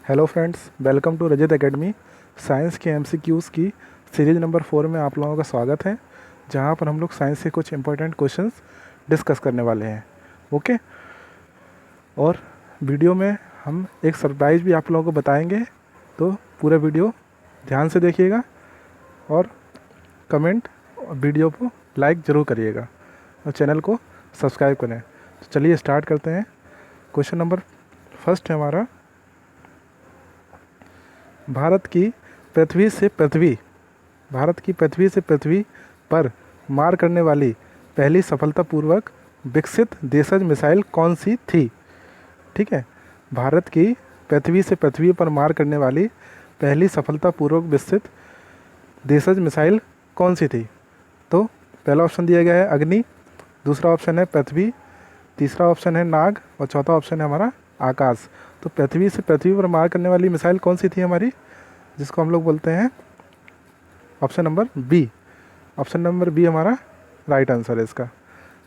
Hello friends, welcome to Rajat academy. Science के MCQs की series number 4 में आप लोगों का स्वागत है, जहां पर हम लोग साइंस से कुछ इंपॉर्टेंट क्वेश्चंस डिस्कस करने वाले हैं। ओके। और वीडियो में हम एक सरप्राइज़ भी आप लोगों को बताएंगे, तो पूरा वीडियो ध्यान से देखिएगा और कमेंट और वीडियो को लाइक ज़रूर करिएगा और चैनल को सब्सक्राइब करें। तो चलिए स्टार्ट करते हैं। क्वेश्चन नंबर फर्स्ट है हमारा, भारत की पृथ्वी से पृथ्वी पर मार करने वाली पहली सफलतापूर्वक विकसित देशज मिसाइल कौन सी थी? ठीक है, भारत की पृथ्वी से पृथ्वी पर मार करने वाली पहली सफलतापूर्वक विकसित देशज मिसाइल कौन सी थी? तो पहला ऑप्शन दिया गया है अग्नि, दूसरा ऑप्शन है पृथ्वी, तीसरा ऑप्शन है नाग और चौथा ऑप्शन है हमारा आकाश। तो पृथ्वी से पृथ्वी पर मार करने वाली मिसाइल कौन सी थी हमारी, जिसको हम लोग बोलते हैं option number B. Option number B हमारा राइट आंसर है इसका।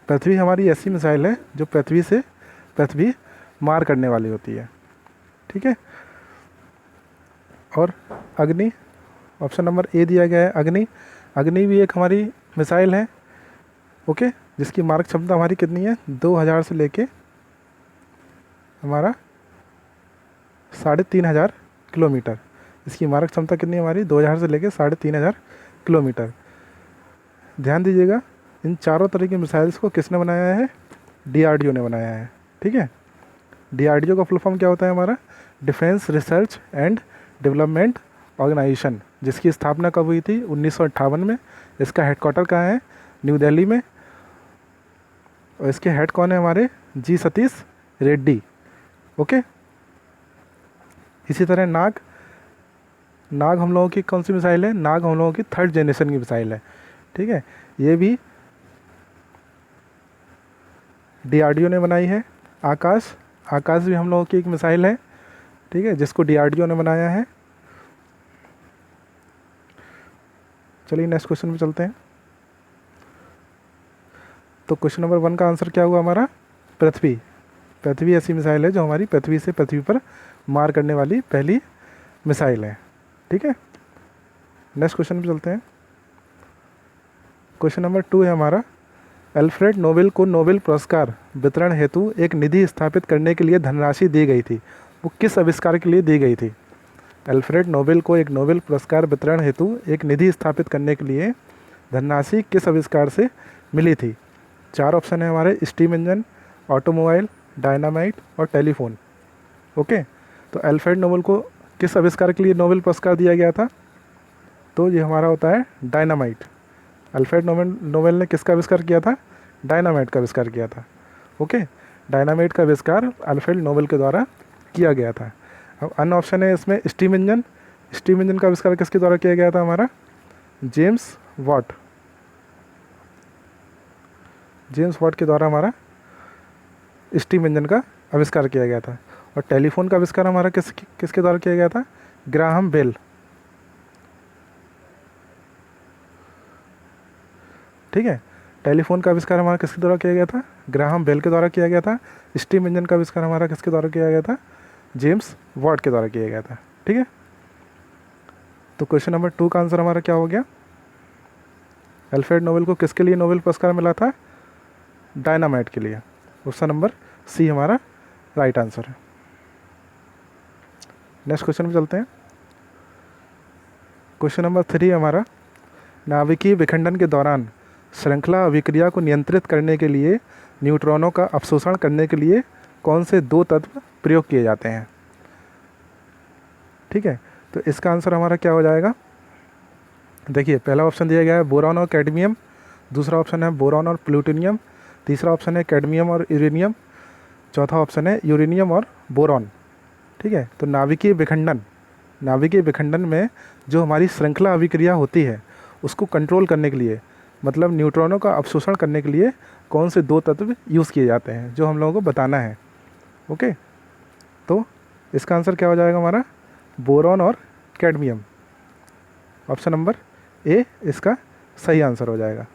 पृथ्वी हमारी ऐसी मिसाइल है जो पृथ्वी से पृथ्वी मार करने वाली होती है। ठीक है। और अग्नि, ऑप्शन नंबर ए दिया गया है अग्नि। अग्नि भी एक हमारी मिसाइल है, ओके, जिसकी मारक क्षमता हमारी कितनी है, 2000 से लेके हमारा 3500 किलोमीटर। इसकी मारक क्षमता कितनी है हमारी, 2000 से लेके 3500 किलोमीटर। ध्यान दीजिएगा, इन चारों तरह की मिसाइल्स को किसने बनाया है, डीआरडीओ ने बनाया है। ठीक है। डीआरडीओ का फुल फॉर्म क्या होता है हमारा, Defence Research and Development Organisation, जिसकी स्थापना कब हुई थी, 1958 में। इसका हेडक्वार्टर कहाँ है, न्यू दिल्ली में। और इसके हेड कौन है हमारे, जी सतीश रेड्डी। ओके। इसी तरह नाग हम लोगों की कौन सी मिसाइल है, नाग हम लोगों की 3rd जनरेशन की मिसाइल है। ठीक है, ये भी डीआरडीओ ने बनाई है। आकाश भी हम लोगों की एक मिसाइल है, ठीक है, जिसको डीआरडीओ ने बनाया है। चलिए नेक्स्ट क्वेश्चन पे चलते हैं। तो क्वेश्चन नंबर 1 का आंसर क्या हुआ हमारा, पृथ्वी ऐसी मिसाइल है जो हमारी पृथ्वी से पृथ्वी पर मार करने वाली पहली मिसाइल है। ठीक है। नेक्स्ट क्वेश्चन पे चलते हैं। क्वेश्चन नंबर 2 है हमारा, अल्फ्रेड नोबेल को नोबेल पुरस्कार वितरण हेतु एक निधि स्थापित करने के लिए धनराशि दी गई थी। वो किस आविष्कार के लिए दी गई थी? अल्फ्रेड नोबेल को एक नोबेल पुरस्कार वितरण हेतु एक निधि स्थापित करने के लिए धनराशि किस आविष्कार से मिली थी? 4 ऑप्शन है हमारे, स्टीम इंजन, ऑटोमोबाइल, डायनामाइट और टेलीफोन। ओके। तो अल्फ्रेड नोबेल को किस आविष्कार के लिए नोबेल पुरस्कार दिया गया था? तो ये हमारा होता है डायनामाइट। अल्फ्रेड नोबेल ने किसका आविष्कार किया था, डायनामाइट का आविष्कार किया था। ओके। डायनामाइट का आविष्कार अल्फ्रेड नोबेल के द्वारा किया गया था। अब अन्य ऑप्शन है इसमें स्टीम इंजन का आविष्कार किसके द्वारा किया गया था हमारा, जेम्स वाट के द्वारा हमारा स्टीम इंजन का आविष्कार किया गया था। और टेलीफोन का आविष्कार हमारा किसके द्वारा किया गया था, ग्राहम बेल। ठीक है। टेलीफोन का आविष्कार हमारा किसके द्वारा किया गया था, ग्राहम बेल के द्वारा किया गया था। स्टीम इंजन का आविष्कार हमारा किसके द्वारा किया गया था, जेम्स वाट के द्वारा किया गया था। ठीक है। तो क्वेश्चन नंबर 2 का आंसर हमारा क्या हो गया, अल्फ्रेड नोबेल को किसके लिए नोबेल पुरस्कार मिला था, डायनामाइट के लिए। ऑप्शन नंबर सी हमारा राइट आंसर है। नेक्स्ट क्वेश्चन पे चलते हैं। क्वेश्चन नंबर 3 हमारा, नाभिकीय विखंडन के दौरान श्रृंखला अभिक्रिया को नियंत्रित करने के लिए न्यूट्रॉनों का अवशोषण करने के लिए कौन से 2 तत्व प्रयोग किए जाते हैं? ठीक है। तो इसका आंसर हमारा क्या हो जाएगा, देखिए, पहला ऑप्शन दिया गया है बोरॉन और कैडमियम, दूसरा ऑप्शन है बोरॉन और प्लूटोनियम, तीसरा ऑप्शन है कैडमियम और यूरेनियम, चौथा ऑप्शन है यूरेनियम और बोरॉन। ठीक है। तो नाभिकीय विखंडन में जो हमारी श्रृंखला अभिक्रिया होती है उसको कंट्रोल करने के लिए, मतलब न्यूट्रॉनों का अवशोषण करने के लिए कौन से 2 तत्व यूज़ किए जाते हैं, जो हम लोगों को बताना है। ओके। तो इसका आंसर क्या हो जाएगा हमारा, बोरॉन और कैडमियम। ऑप्शन नंबर ए इसका सही आंसर हो जाएगा।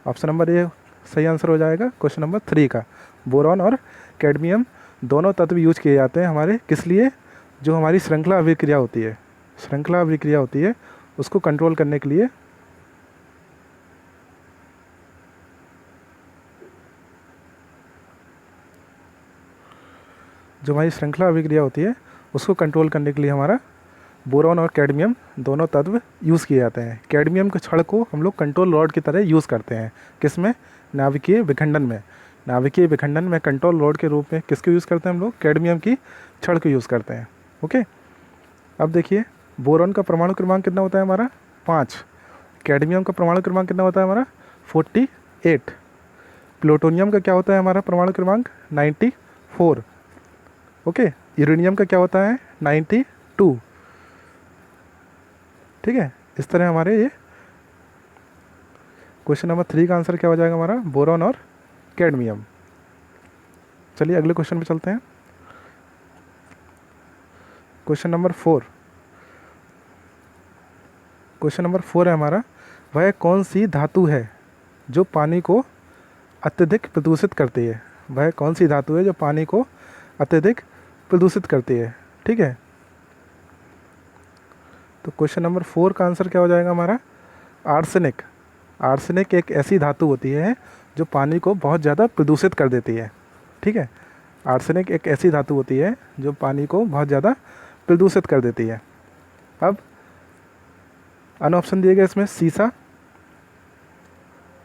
ऑप्शन नंबर ए सही आंसर हो जाएगा क्वेश्चन नंबर 3 का। बोरॉन और कैडमियम दोनों तत्व यूज किए जाते हैं हमारे किस लिए, जो हमारी श्रृंखला अभिक्रिया होती है, श्रृंखला अभिक्रिया होती है, उसको कंट्रोल करने के लिए जो हमारी श्रृंखला अभिक्रिया होती है उसको कंट्रोल करने के लिए हमारा बोरॉन और कैडमियम दोनों तत्व यूज़ किए जाते हैं। कैडमियम के छड़ को हम लोग कंट्रोल रॉड की तरह यूज़ करते हैं। किस में? नाभिकीय विखंडन में। नाभिकीय विखंडन में कंट्रोल रॉड के रूप में किसको यूज़ करते हैं हम लोग? कैडमियम की छड़ को यूज़ करते हैं। ओके, अब देखिए बोरॉन का परमाणु क्रमांक कितना होता है हमारा? 5। कैडमियम का परमाणु क्रमांक कितना होता है हमारा? 48। प्लूटोनियम का क्या होता है हमारा परमाणु क्रमांक? 94। ओके, यूरेनियम का क्या होता है? 92। ठीक है, इस तरह हमारे ये क्वेश्चन नंबर 3 का आंसर क्या हो जाएगा हमारा? बोरॉन और कैडमियम। चलिए अगले क्वेश्चन पे चलते हैं। Question number 4। क्वेश्चन नंबर 4 है हमारा, वह कौन सी धातु है जो पानी को अत्यधिक प्रदूषित करती है? वह कौन सी धातु है जो पानी को अत्यधिक प्रदूषित करती है? ठीक है, तो क्वेश्चन नंबर 4 का आंसर क्या हो जाएगा हमारा? आर्सेनिक। आर्सेनिक एक ऐसी धातु होती है जो पानी को बहुत ज़्यादा प्रदूषित कर देती है। ठीक है, आर्सेनिक एक ऐसी धातु होती है जो पानी को बहुत ज़्यादा प्रदूषित कर देती है। अब अन ऑप्शन दिए गए इसमें सीसा,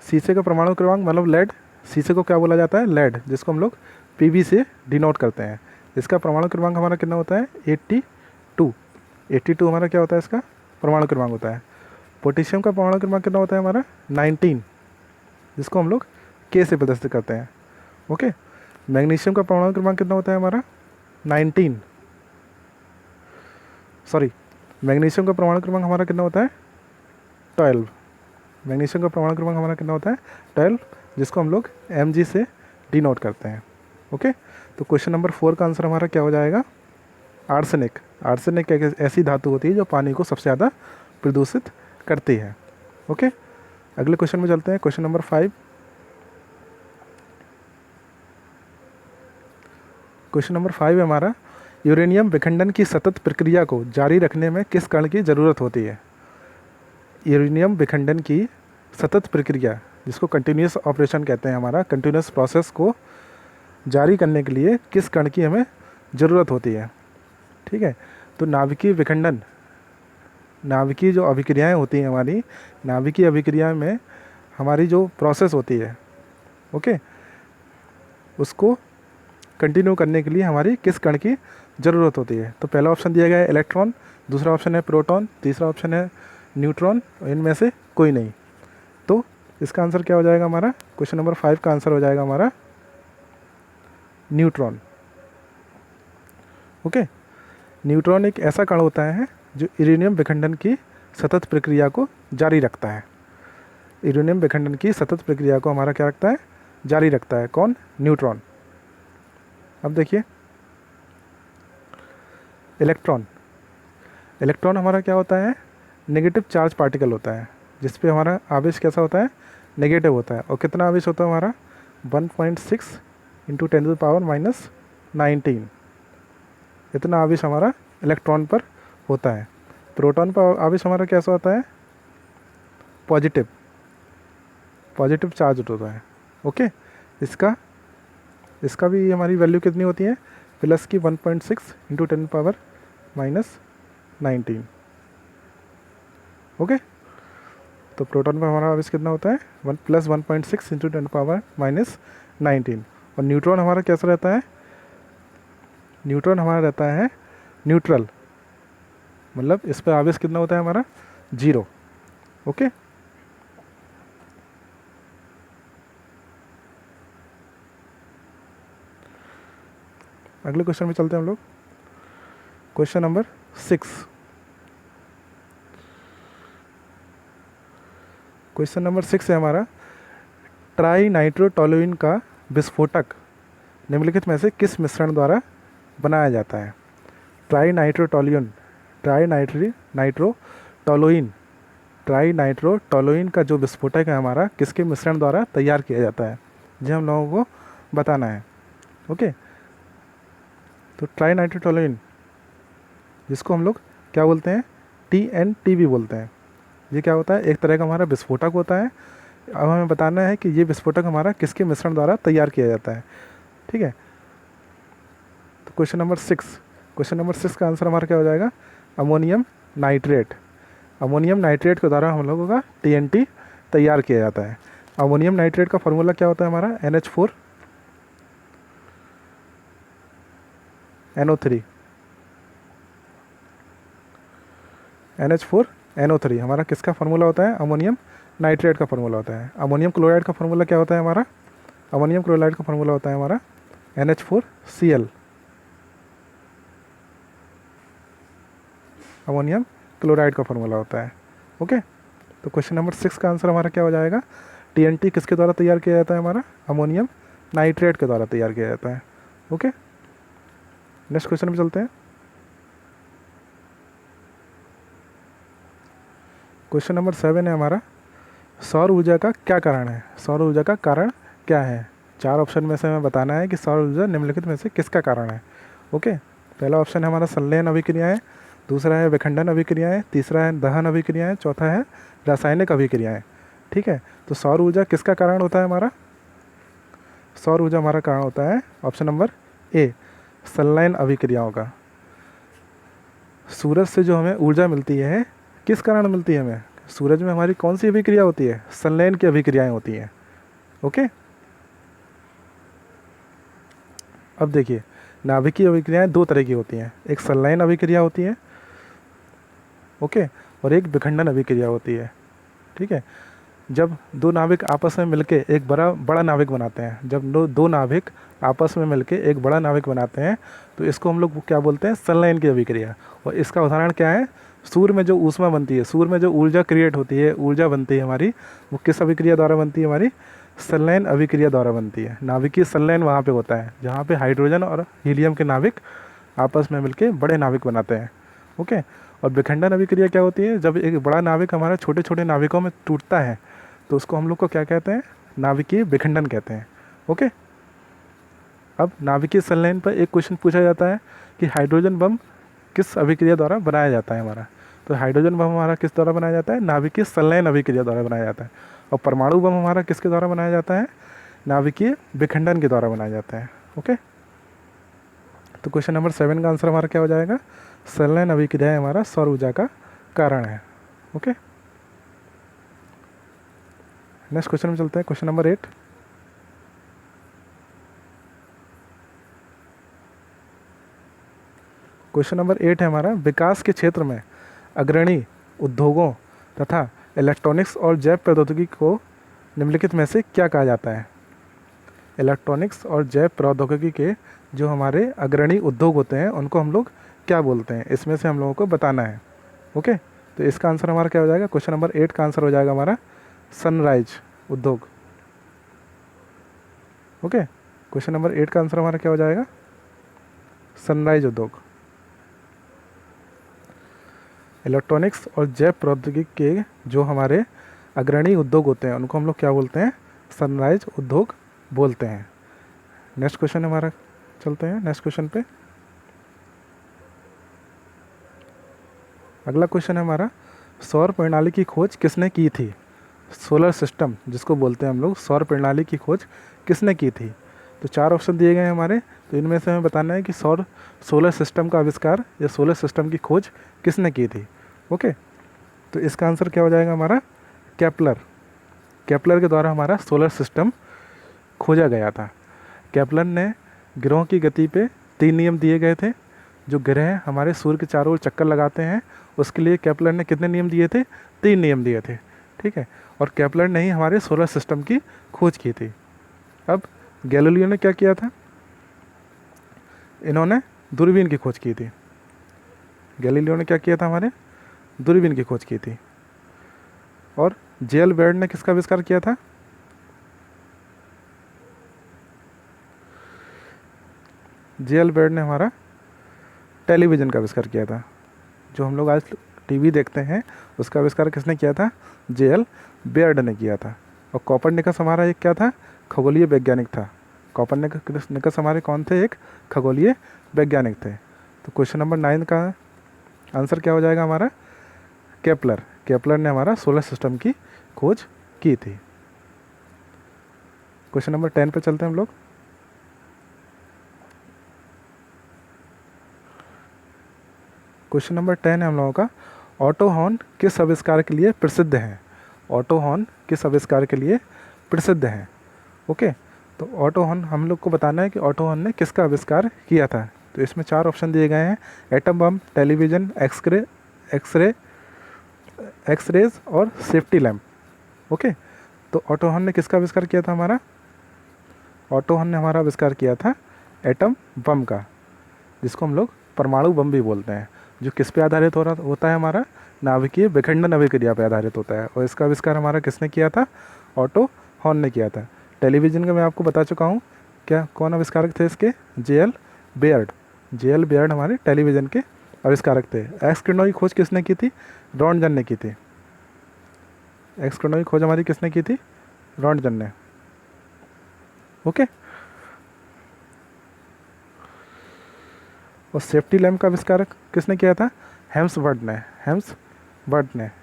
शीशे का परमाणु क्रमांक मतलब लेड, शीशे को क्या बोला जाता है? लेड, जिसको हम लोग पीबी से डिनोट करते हैं। इसका परमाणु क्रमांक हमारा कितना होता है? 82। 82 हमारा क्या होता है? इसका परमाणु क्रमांक होता है। पोटेशियम का परमाणु क्रमांक कितना होता है हमारा? 19, जिसको हम लोग के से प्रदर्शित करते हैं। ओके, मैग्नीशियम का परमाणु क्रमांक कितना होता है हमारा? 19। सॉरी, मैग्नीशियम का परमाणु क्रमांक हमारा कितना होता है? 12। मैग्नीशियम का परमाणु क्रमांक हमारा कितना होता है? 12, जिसको हम लोग Mg से डिनोट करते हैं। ओके, तो क्वेश्चन नंबर 4 का आंसर हमारा क्या हो जाएगा? आर्सेनिक। आर्सेनिक एक ऐसी धातु होती है जो पानी को सबसे ज़्यादा प्रदूषित करती है। ओके, अगले क्वेश्चन में चलते हैं। Question number 5। क्वेश्चन नंबर 5 है हमारा, यूरेनियम विखंडन की सतत प्रक्रिया को जारी रखने में किस कण की ज़रूरत होती है? यूरेनियम विखंडन की सतत प्रक्रिया, जिसको कंटिन्यूस ऑपरेशन कहते हैं, हमारा कंटिन्यूस प्रोसेस को जारी करने के लिए किस कण की हमें ज़रूरत होती है? ठीक है, तो नाभिकीय विखंडन, नाभिकीय जो अभिक्रियाएं होती हैं हमारी, नाभिकीय अभिक्रिया में हमारी जो प्रोसेस होती है, ओके, उसको कंटिन्यू करने के लिए हमारी किस कण की ज़रूरत होती है? तो पहला ऑप्शन दिया गया है इलेक्ट्रॉन, दूसरा ऑप्शन है प्रोटॉन, तीसरा ऑप्शन है न्यूट्रॉन, इनमें से कोई नहीं। तो इसका आंसर क्या हो जाएगा हमारा? क्वेश्चन नंबर 5 का आंसर हो जाएगा हमारा न्यूट्रॉन। ओके, न्यूट्रॉन एक ऐसा कण होता है जो यूरेनियम विखंडन की सतत प्रक्रिया को जारी रखता है। यूरेनियम विखंडन की सतत प्रक्रिया को हमारा क्या रखता है? जारी रखता है। कौन? न्यूट्रॉन। अब देखिए इलेक्ट्रॉन, इलेक्ट्रॉन हमारा क्या होता है? नेगेटिव चार्ज पार्टिकल होता है, जिस पे हमारा आवेश कैसा होता है? नेगेटिव होता है। और कितना आवेश होता है हमारा? 1.6 × 10⁻⁻19। इतना आवेश हमारा इलेक्ट्रॉन पर होता है। प्रोटॉन पर आवेश हमारा कैसा होता है? पॉजिटिव, पॉजिटिव चार्ज होता है। ओके, इसका भी हमारी वैल्यू कितनी होती है? प्लस की 1.6 × 10⁻⁻19। ओके, तो प्रोटॉन पर हमारा आवेश कितना होता है? 1+1.6 × 10⁻⁻19। और न्यूट्रॉन हमारा कैसा रहता है? न्यूट्रॉन हमारा रहता है न्यूट्रल, मतलब इस पर आवेश कितना होता है हमारा? 0। ओके, अगले क्वेश्चन में चलते हैं हम लोग। Question number 6। क्वेश्चन नंबर 6 है हमारा, ट्राइनाइट्रोटोलुइन का विस्फोटक निम्नलिखित में से किस मिश्रण द्वारा बनाया जाता है? ट्राइनाइट्रोटोलुइन का जो विस्फोटक है हमारा किसके मिश्रण द्वारा तैयार किया जाता है, जो हम लोगों को बताना है। ओके, तो ट्राइनाइट्रोटोलुइन जिसको हम लोग क्या बोलते हैं, TNT भी बोलते हैं। ये क्या होता है, एक तरह का हमारा विस्फोटक होता है। अब हमें बताना है कि ये विस्फोटक हमारा किसके मिश्रण द्वारा तैयार किया जाता है। ठीक है, तो क्वेश्चन नंबर 6 का आंसर हमारा क्या हो जाएगा, अमोनियम नाइट्रेट। अमोनियम नाइट्रेट के द्वारा हम लोगों का TNT तैयार किया जाता है। अमोनियम नाइट्रेट का फार्मूला क्या होता है हमारा, NH4NO3। NH4NO3 हमारा किसका फार्मूला होता है, अमोनियम नाइट्रेट का फार्मूला होता है। अमोनियम क्लोराइड का फार्मूला क्या होता है हमारा, अमोनियम क्लोराइड का फार्मूला होता है हमारा NH4Cl। अमोनियम क्लोराइड का फार्मूला होता है। ओके, तो क्वेश्चन नंबर 6 का आंसर हमारा क्या हो जाएगा, TNT किसके द्वारा तैयार किया जाता है हमारा, अमोनियम नाइट्रेट के द्वारा तैयार किया जाता है। ओके, नेक्स्ट क्वेश्चन पे चलते हैं। क्वेश्चन नंबर 7 है हमारा, सौर ऊर्जा का क्या कारण है। सौर ऊर्जा का कारण क्या है। 4 ऑप्शन में से हमें बताना है कि सौर ऊर्जा निम्नलिखित में से किसका कारण है। ओके, पहला ऑप्शन है हमारा संलयन अभिक्रियाएं, दूसरा है विखंडन अभिक्रियाएं, तीसरा है दहन अभिक्रियाएं, चौथा है रासायनिक अभिक्रियाएं। ठीक है, तो सौर ऊर्जा किसका कारण होता है हमारा, सौर ऊर्जा हमारा कारण होता है ऑप्शन नंबर ए, संलयन अभिक्रियाओं का। सूरज से जो हमें ऊर्जा मिलती है किस कारण मिलती है हमें, सूरज में हमारी कौन सी अभिक्रिया होती है, संलयन की अभिक्रियाएं होती हैं। ओके, अब देखिए नाभिकीय अभिक्रियाएं 2 तरह की होती हैं, एक संलयन अभिक्रिया होती है, ओके, और एक विखंडन अभिक्रिया होती है। ठीक है, जब 2 नाभिक आपस में मिलके एक बड़ा नाभिक बनाते हैं, जब दो नाभिक आपस में मिलके एक बड़ा नाभिक बनाते हैं तो इसको हम लोग क्या बोलते हैं, संलयन की अभिक्रिया। और इसका उदाहरण क्या है, सूर्य में जो ऊष्मा बनती है, सूर्य में जो ऊर्जा क्रिएट होती है, ऊर्जा बनती है हमारी, वो किस अभिक्रिया द्वारा बनती है, हमारी संलयन अभिक्रिया द्वारा बनती है। नाभिकीय संलयन वहाँ पे होता है जहाँ पे हाइड्रोजन और हीलियम के नाभिक आपस में मिलके बड़े नाभिक बनाते हैं। ओके, और विखंडन अभिक्रिया क्या होती है, जब एक बड़ा नाभिक हमारा छोटे छोटे नाभिकों में टूटता है तो उसको हम लोग को क्या कहते हैं, नाभिकीय विखंडन कहते हैं। ओके, अब नाभिकीय संलयन पर एक क्वेश्चन पूछा जाता है कि हाइड्रोजन बम किस अभिक्रिया द्वारा बनाया जाता है हमारा, तो हाइड्रोजन बम हमारा किस द्वारा बनाया जाता है, नाभिकीय संलयन अभिक्रिया द्वारा बनाया जाता है। और परमाणु बम हमारा किसके द्वारा बनाया जाता है, नाभिकीय विखंडन के द्वारा बनाया जाता है। ओके, तो क्वेश्चन नंबर 7 का आंसर हमारा क्या हो जाएगा, संलयन अभिक्रिया हमारा सौर ऊर्जा का कारण है। ओके, नेक्स्ट क्वेश्चन में चलते हैं, क्वेश्चन नंबर 8। क्वेश्चन नंबर 8 है हमारा, विकास के क्षेत्र में अग्रणी उद्योगों तथा इलेक्ट्रॉनिक्स और जैव प्रौद्योगिकी को निम्नलिखित में से क्या कहा जाता है। इलेक्ट्रॉनिक्स और जैव प्रौद्योगिकी के जो हमारे अग्रणी उद्योग होते हैं उनको हम लोग क्या बोलते हैं, इसमें से हम लोगों को बताना है। ओके, तो इसका आंसर हमारा क्या हो जाएगा, क्वेश्चन नंबर 8 का आंसर हो जाएगा हमारा सनराइज उद्योग। ओके, क्वेश्चन नंबर 8 का आंसर हमारा क्या हो जाएगा, सनराइज उद्योग। इलेक्ट्रॉनिक्स और जैव प्रौद्योगिकी के जो हमारे अग्रणी उद्योग होते हैं उनको हम लोग क्या बोलते हैं, सनराइज उद्योग बोलते हैं। नेक्स्ट क्वेश्चन हमारा चलते हैं नेक्स्ट क्वेश्चन पे। अगला क्वेश्चन है हमारा, सौर प्रणाली की खोज किसने की थी। सोलर सिस्टम जिसको बोलते हैं हम लोग, सौर प्रणाली की खोज किसने की थी। तो 4 ऑप्शन दिए गए हैं हमारे, तो इनमें से हमें बताना है कि सोलर सिस्टम का आविष्कार या सोलर सिस्टम की खोज किसने की थी। ओके, तो इसका आंसर क्या हो जाएगा हमारा, केपलर। केपलर के द्वारा हमारा सोलर सिस्टम खोजा गया था। केपलर ने ग्रहों की गति पे 3 नियम दिए गए थे। जो ग्रह हमारे सूर्य के चारों ओर चक्कर लगाते हैं उसके लिए केपलर ने कितने नियम दिए थे, 3 नियम दिए थे। ठीक है, और केपलर ने ही हमारे सोलर सिस्टम की खोज की थी। अब गैलीलियो ने क्या किया था, इन्होंने दूरबीन की खोज की थी। गैलीलियो ने क्या किया था, हमारे दूरबीन की खोज की थी। और जेएल बेर्ड ने किसका आविष्कार किया था, जेएल बेर्ड ने हमारा टेलीविज़न का आविष्कार किया था। जो हम लोग आज टीवी देखते हैं उसका आविष्कार किसने किया था, जेएल बेर्ड ने किया था। और कोपरनिकस हमारा एक क्या था, खगोलीय वैज्ञानिक था। कोपरनिकस हमारे कौन थे, एक खगोलीय वैज्ञानिक थे। तो क्वेश्चन नंबर 9 का आंसर क्या हो जाएगा हमारा? केपलर। केपलर ने हमारा सोलर सिस्टम की खोज की थी। क्वेश्चन नंबर 10 पे चलते हैं हम लोग। क्वेश्चन नंबर 10 है हम लोगों का, ऑटो हॉर्न किस आविष्कार के लिए प्रसिद्ध है? ऑटो हॉर्न किस आविष्कार के लिए प्रसिद्ध है? ओके, तो ऑटो हॉर्न हम लोग को बताना है कि ऑटो हॉर्न ने किसका आविष्कार किया था। तो इसमें 4 ऑप्शन दिए गए हैं, एटम बम, टेलीविज़न, एक्सरेज और सेफ्टी लैम्प। ओके, तो ऑटो हॉर्न ने किसका आविष्कार किया था हमारा? ऑटो हॉर्न ने हमारा आविष्कार किया था एटम बम का, जिसको हम लोग परमाणु बम भी बोलते हैं, जो किस पे आधारित होता है हमारा? नाभिकीय विखंडन अभिक्रिया पे आधारित होता है। और इसका आविष्कार हमारा किसने किया था? ऑटो हॉर्न ने किया था। टेलीविज़न का मैं आपको बता चुका हूँ, क्या कौन आविष्कारक थे इसके? जे.एल. बेयर्ड। जे.एल. बेयर्ड हमारे टेलीविज़न के आविष्कारक थे। एक्स किरणों की खोज किसने की थी? रॉन्टजन ने की थी। एक्स किरणों की खोज हमारी किसने की थी? रॉन्टजन ने। ओके, और सेफ्टी लैम्प का आविष्कार किसने किया था? हेम्सवर्थ ने।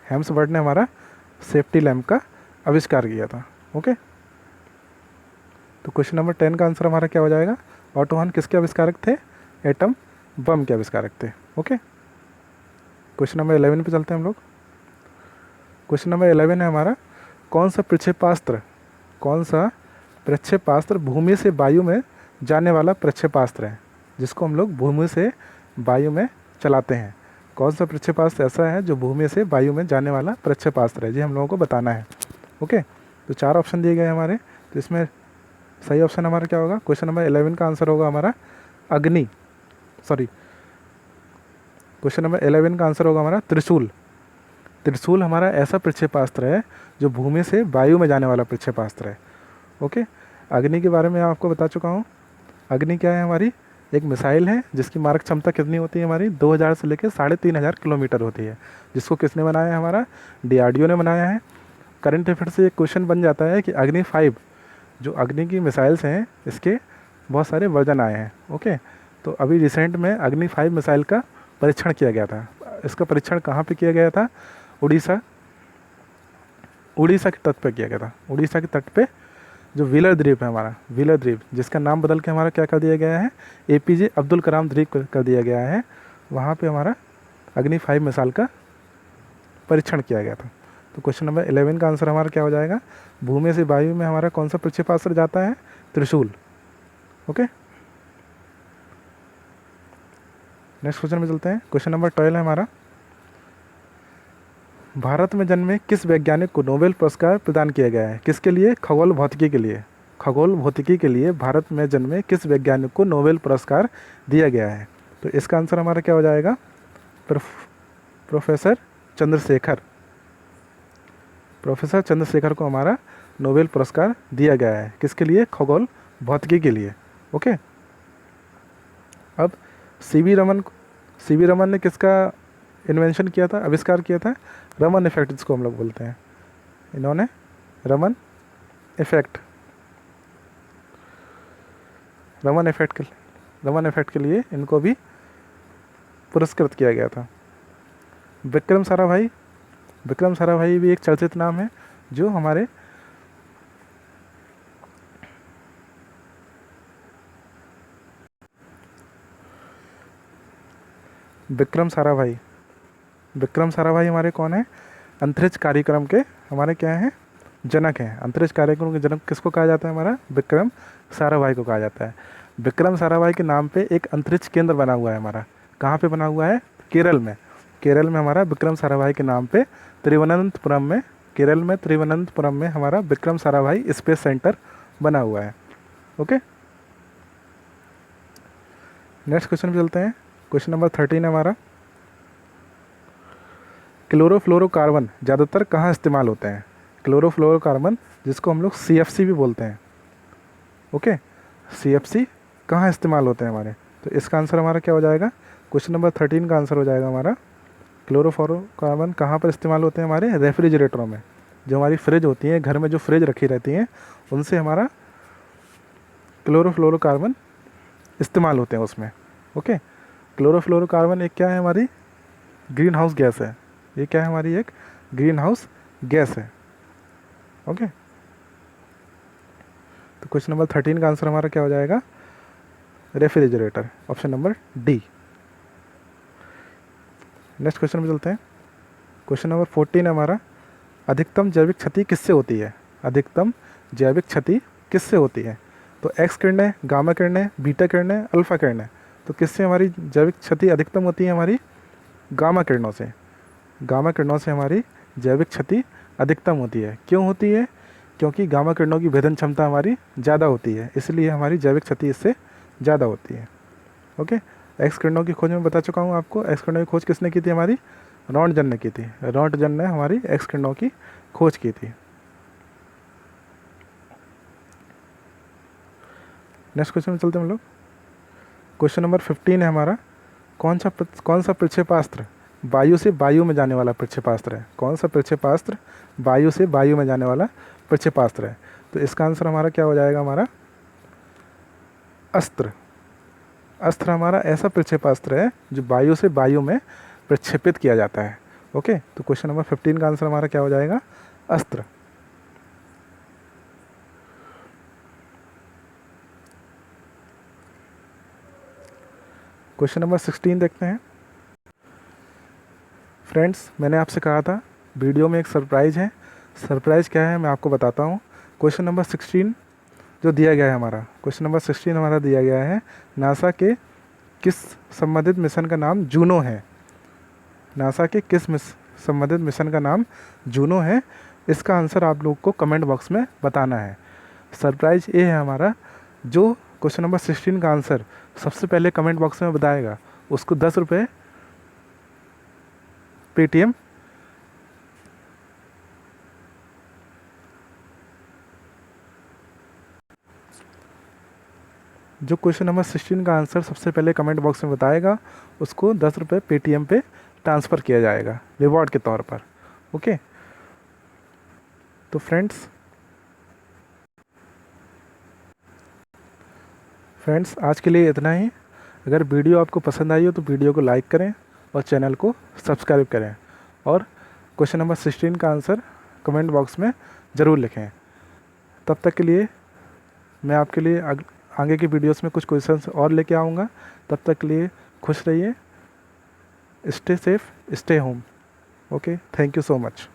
हेम्सवर्थ ने हमारा सेफ्टी लैम्प का आविष्कार किया था। ओके, तो क्वेश्चन नंबर 10 का आंसर हमारा क्या हो जाएगा? ऑटो हॉर्न किसके आविष्कारक थे? एटम बम के आविष्कारक थे। ओके, क्वेश्चन नंबर 11 पे चलते हैं हम लोग। क्वेश्चन नंबर 11 है हमारा, कौन सा प्रक्षेपास्त्र भूमि से वायु में जाने वाला प्रक्षेपास्त्र है, जिसको हम लोग भूमि से वायु में चलाते हैं? कौन सा प्रक्षेपास्त्र ऐसा है जो भूमि से वायु में जाने वाला प्रक्षेपास्त्र है, जी हम लोगों को बताना है। ओके, तो 4 ऑप्शन दिए गए हमारे, तो इसमें सही ऑप्शन हमारा क्या होगा? क्वेश्चन नंबर 11 का आंसर होगा हमारा क्वेश्चन नंबर 11 का आंसर होगा हमारा त्रिशूल। त्रिशूल हमारा ऐसा प्रक्षेपास्त्र है जो भूमि से वायु में जाने वाला प्रक्षेपास्त्र है। ओके, अग्नि के बारे में आपको बता चुका हूँ। अग्नि क्या है? हमारी एक मिसाइल है जिसकी मारक क्षमता कितनी होती है हमारी? 2000 से लेकर 3500 किलोमीटर होती है। जिसको किसने बनाया है? हमारा DRDO ने बनाया है। करंट अफेयर से एक क्वेश्चन बन जाता है कि अग्नि 5 जो अग्नि की मिसाइल्स हैं, इसके बहुत सारे वर्जन आए हैं। ओके, तो अभी रिसेंट में अग्नि 5 मिसाइल का परीक्षण किया गया था। इसका परीक्षण कहाँ पे किया गया था? उड़ीसा के तट पे किया गया था। उड़ीसा के तट पे जो व्हीलर द्वीप है हमारा, व्हीलर द्वीप, जिसका नाम बदल के हमारा क्या कर दिया गया है? APJ अब्दुल कलाम द्वीप कर दिया गया है। वहाँ पे हमारा अग्नि 5 मिसाइल का परीक्षण किया गया था। तो क्वेश्चन नंबर 11 का आंसर हमारा क्या हो जाएगा? भूमि से वायु में हमारा कौन सा प्रक्षेपास्त्र जाता है? त्रिशूल। ओके, नेक्स्ट क्वेश्चन में चलते हैं। क्वेश्चन नंबर 12 है हमारा, भारत में जन्मे किस वैज्ञानिक को नोबेल पुरस्कार प्रदान किया गया है? किसके लिए? खगोल भौतिकी के लिए। खगोल भौतिकी के लिए भारत में जन्मे किस वैज्ञानिक को नोबेल पुरस्कार दिया गया है? तो इसका आंसर हमारा क्या हो जाएगा? प्रोफेसर चंद्रशेखर को हमारा नोबेल पुरस्कार दिया गया है। किसके लिए? खगोल भौतिकी के लिए। ओके, अब सी वी रमन ने किसका इन्वेंशन किया था, आविष्कार किया था? रमन इफेक्ट जिसको हम लोग बोलते हैं। इन्होंने रमन इफेक्ट के लिए इनको भी पुरस्कृत किया गया था। विक्रम साराभाई भी एक चर्चित नाम है, जो हमारे विक्रम साराभाई हमारे कौन है? अंतरिक्ष कार्यक्रम के हमारे क्या हैं? जनक हैं। अंतरिक्ष कार्यक्रम के जनक किसको कहा जाता है? हमारा विक्रम साराभाई को कहा जाता है। विक्रम साराभाई के नाम पे एक अंतरिक्ष केंद्र बना हुआ है हमारा। कहाँ पे बना हुआ है? केरल में हमारा विक्रम साराभाई के नाम पे तिरुवनंतपुरम में हमारा विक्रम साराभाई स्पेस सेंटर बना हुआ है। ओके, नेक्स्ट क्वेश्चन पे चलते हैं। क्वेश्चन नंबर 13 है हमारा, क्लोरोफ्लोरोकार्बन ज़्यादातर कहाँ इस्तेमाल होते हैं? क्लोरोफ्लोरोकार्बन जिसको हम लोग CFC भी बोलते हैं। ओके, CFC कहाँ इस्तेमाल होते हैं हमारे? तो इसका आंसर हमारा क्या हो जाएगा? क्वेश्चन नंबर 13 का आंसर हो जाएगा हमारा, क्लोरोफ्लोरोकार्बन कहाँ पर इस्तेमाल होते हैं? हमारे रेफ्रिजरेटरों में। जो हमारी फ्रिज होती है, घर में जो फ्रिज रखी रहती हैं, उनसे हमारा ग्रीन हाउस गैस है। ये क्या है हमारी, एक ग्रीन हाउस गैस है। ओके, तो क्वेश्चन नंबर 13 का आंसर हमारा क्या हो जाएगा, refrigerator, option number D. Next question में चलते हैं। क्वेश्चन नंबर 14 है हमारा, अधिकतम जैविक क्षति किससे होती है। अधिकतम जैविक क्षति किससे होती है। तो एक्स किरणें, गामा किरणें, बीटा किरणें, अल्फा किरणें। तो किससे हमारी जैविक क्षति अधिकतम होती है, हमारी गामा किरणों से। गामा किरणों से हमारी जैविक क्षति अधिकतम होती है। क्यों होती है, क्योंकि गामा किरणों की भेदन क्षमता हमारी ज़्यादा होती है, इसलिए हमारी जैविक क्षति इससे ज़्यादा होती है। ओके, एक्स किरणों की खोज में बता चुका हूँ आपको। एक्स किरणों की खोज किसने की थी, हमारी रॉन्टजन ने की थी। रॉन्टजन ने हमारी एक्स किरणों की खोज की थी। नेक्स्ट क्वेश्चन में चलते हैं हम लोग। क्वेश्चन नंबर 15 है हमारा, कौन सा प्रक्षेपास्त्र वायु से वायु में जाने वाला प्रक्षेपास्त्र है। कौन सा प्रक्षेपास्त्र वायु से वायु में जाने वाला प्रक्षेपास्त्र है। तो इसका आंसर हमारा क्या हो जाएगा, हमारा अस्त्र। अस्त्र हमारा ऐसा प्रक्षेपास्त्र है जो वायु से वायु में प्रक्षेपित किया जाता है। ओके, तो क्वेश्चन नंबर 15 का आंसर हमारा क्या हो जाएगा, अस्त्र। क्वेश्चन नंबर 16 देखते हैं। फ्रेंड्स, मैंने आपसे कहा था वीडियो में एक सरप्राइज़ है। सरप्राइज़ क्या है मैं आपको बताता हूँ। क्वेश्चन नंबर 16 जो दिया गया है हमारा, क्वेश्चन नंबर 16 हमारा दिया गया है, नासा के किस संबंधित मिशन का नाम जूनो है। नासा के किस संबंधित मिशन का नाम जूनो है। इसका आंसर आप लोग को कमेंट बॉक्स में बताना है। सरप्राइज़ ये है हमारा, जो क्वेश्चन नंबर 16 का आंसर सबसे पहले कमेंट बॉक्स में बताएगा उसको 10 रुपये पेटीएम जो क्वेश्चन नंबर 16 का आंसर सबसे पहले कमेंट बॉक्स में बताएगा उसको 10 रुपये पेटीएम पे ट्रांसफ़र किया जाएगा रिवॉर्ड के तौर पर। ओके, तो फ्रेंड्स आज के लिए इतना ही। अगर वीडियो आपको पसंद आई हो तो वीडियो को लाइक करें और चैनल को सब्सक्राइब करें, और क्वेश्चन नंबर 16 का आंसर कमेंट बॉक्स में ज़रूर लिखें। तब तक के लिए मैं आपके लिए आगे की वीडियोस में कुछ क्वेश्चंस और लेके आऊँगा। तब तक के लिए खुश रहिए, stay safe, stay home. Okay, thank you so much.